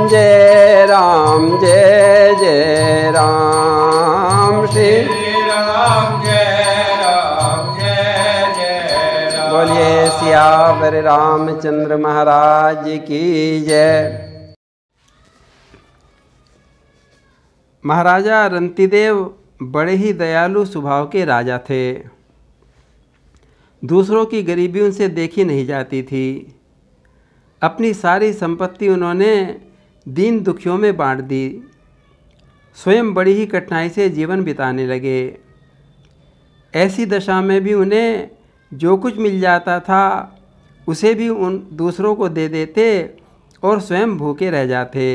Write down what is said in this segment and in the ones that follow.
जय राम, जय जय राम। श्री राम जय राम, जय जय राम। बोलिए सियावर रामचंद्र महाराज की जय। महाराजा रंतिदेव बड़े ही दयालु स्वभाव के राजा थे। दूसरों की गरीबी उनसे देखी नहीं जाती थी। अपनी सारी संपत्ति उन्होंने दीन दुखियों में बांट दी। स्वयं बड़ी ही कठिनाई से जीवन बिताने लगे। ऐसी दशा में भी उन्हें जो कुछ मिल जाता था उसे भी उन दूसरों को दे देते और स्वयं भूखे रह जाते।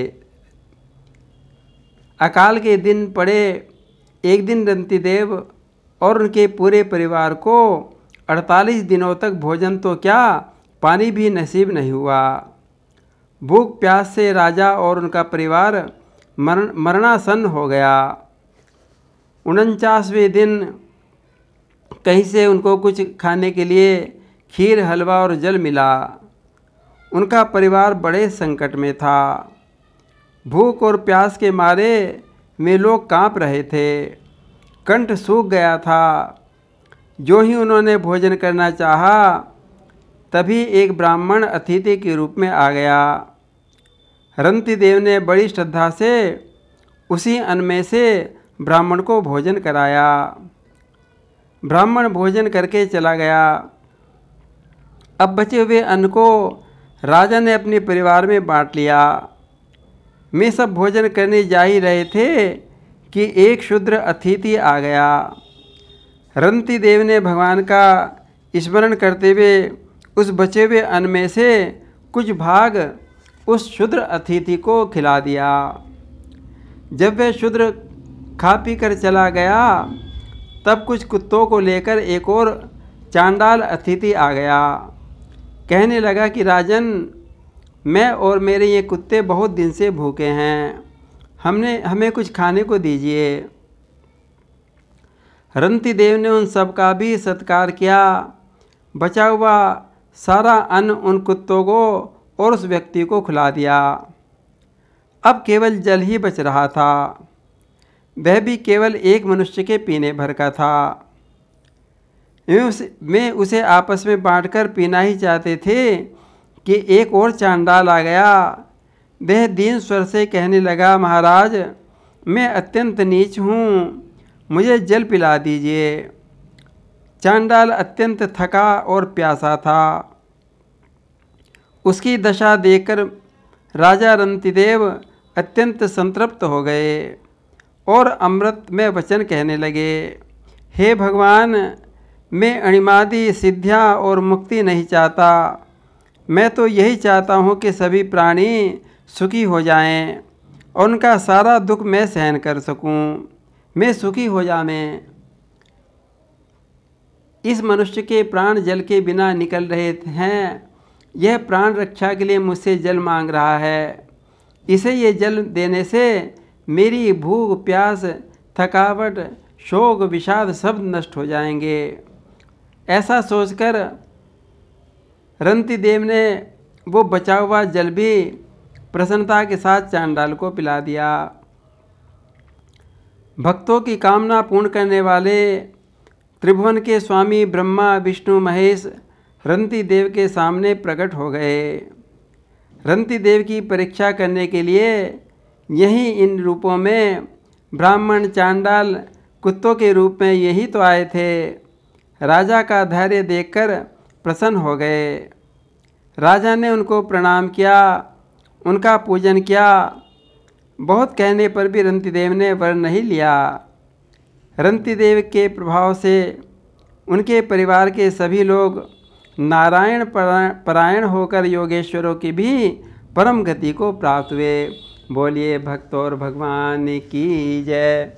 अकाल के दिन पड़े। एक दिन रंतिदेव और उनके पूरे परिवार को 48 दिनों तक भोजन तो क्या, पानी भी नसीब नहीं हुआ। भूख प्यास से राजा और उनका परिवार मरणासन्न हो गया। 49वें दिन कहीं से उनको कुछ खाने के लिए खीर, हलवा और जल मिला। उनका परिवार बड़े संकट में था। भूख और प्यास के मारे वे लोग कांप रहे थे। कंठ सूख गया था। जो ही उन्होंने भोजन करना चाहा तभी एक ब्राह्मण अतिथि के रूप में आ गया। रंतिदेव ने बड़ी श्रद्धा से उसी अन्न में से ब्राह्मण को भोजन कराया। ब्राह्मण भोजन करके चला गया। अब बचे हुए अन्न को राजा ने अपने परिवार में बांट लिया। वे सब भोजन करने जा ही रहे थे कि एक शूद्र अतिथि आ गया। रंतिदेव ने भगवान का स्मरण करते हुए उस बचे हुए अन्न में से कुछ भाग उस शूद्र अतिथि को खिला दिया। जब वह शूद्र खा पी कर चला गया तब कुछ कुत्तों को लेकर एक और चांडाल अतिथि आ गया। कहने लगा कि राजन, मैं और मेरे ये कुत्ते बहुत दिन से भूखे हैं, हमें कुछ खाने को दीजिए। रंतिदेव ने उन सब का भी सत्कार किया। बचा हुआ सारा अन्न उन कुत्तों को और उस व्यक्ति को खिला दिया। अब केवल जल ही बच रहा था। वह भी केवल एक मनुष्य के पीने भर का था। वे उसे आपस में बांटकर पीना ही चाहते थे कि एक और चांडाल आ गया। वह दीन स्वर से कहने लगा, महाराज, मैं अत्यंत नीच हूँ, मुझे जल पिला दीजिए। चांडाल अत्यंत थका और प्यासा था। उसकी दशा देखकर राजा रंतिदेव अत्यंत संतृप्त हो गए और अमृत में वचन कहने लगे, हे भगवान, मैं अणिमादि सिद्धियाँ और मुक्ति नहीं चाहता। मैं तो यही चाहता हूँ कि सभी प्राणी सुखी हो जाएं और उनका सारा दुख मैं सहन कर सकूँ, मैं सुखी हो जाऊँ। इस मनुष्य के प्राण जल के बिना निकल रहे हैं। यह प्राण रक्षा के लिए मुझसे जल मांग रहा है। इसे ये जल देने से मेरी भूख, प्यास, थकावट, शोक, विषाद सब नष्ट हो जाएंगे। ऐसा सोचकर रंतिदेव ने वो बचा हुआ जल भी प्रसन्नता के साथ चांडाल को पिला दिया। भक्तों की कामना पूर्ण करने वाले त्रिभुवन के स्वामी ब्रह्मा, विष्णु, महेश रंतिदेव के सामने प्रकट हो गए। रंतिदेव की परीक्षा करने के लिए यही इन रूपों में ब्राह्मण, चांडाल, कुत्तों के रूप में यही तो आए थे। राजा का धैर्य देखकर प्रसन्न हो गए। राजा ने उनको प्रणाम किया, उनका पूजन किया। बहुत कहने पर भी रंतिदेव ने वर नहीं लिया। रंतिदेव के प्रभाव से उनके परिवार के सभी लोग नारायण परायण होकर योगेश्वरों की भी परम गति को प्राप्त हुए। बोलिए भक्त और भगवान की जय।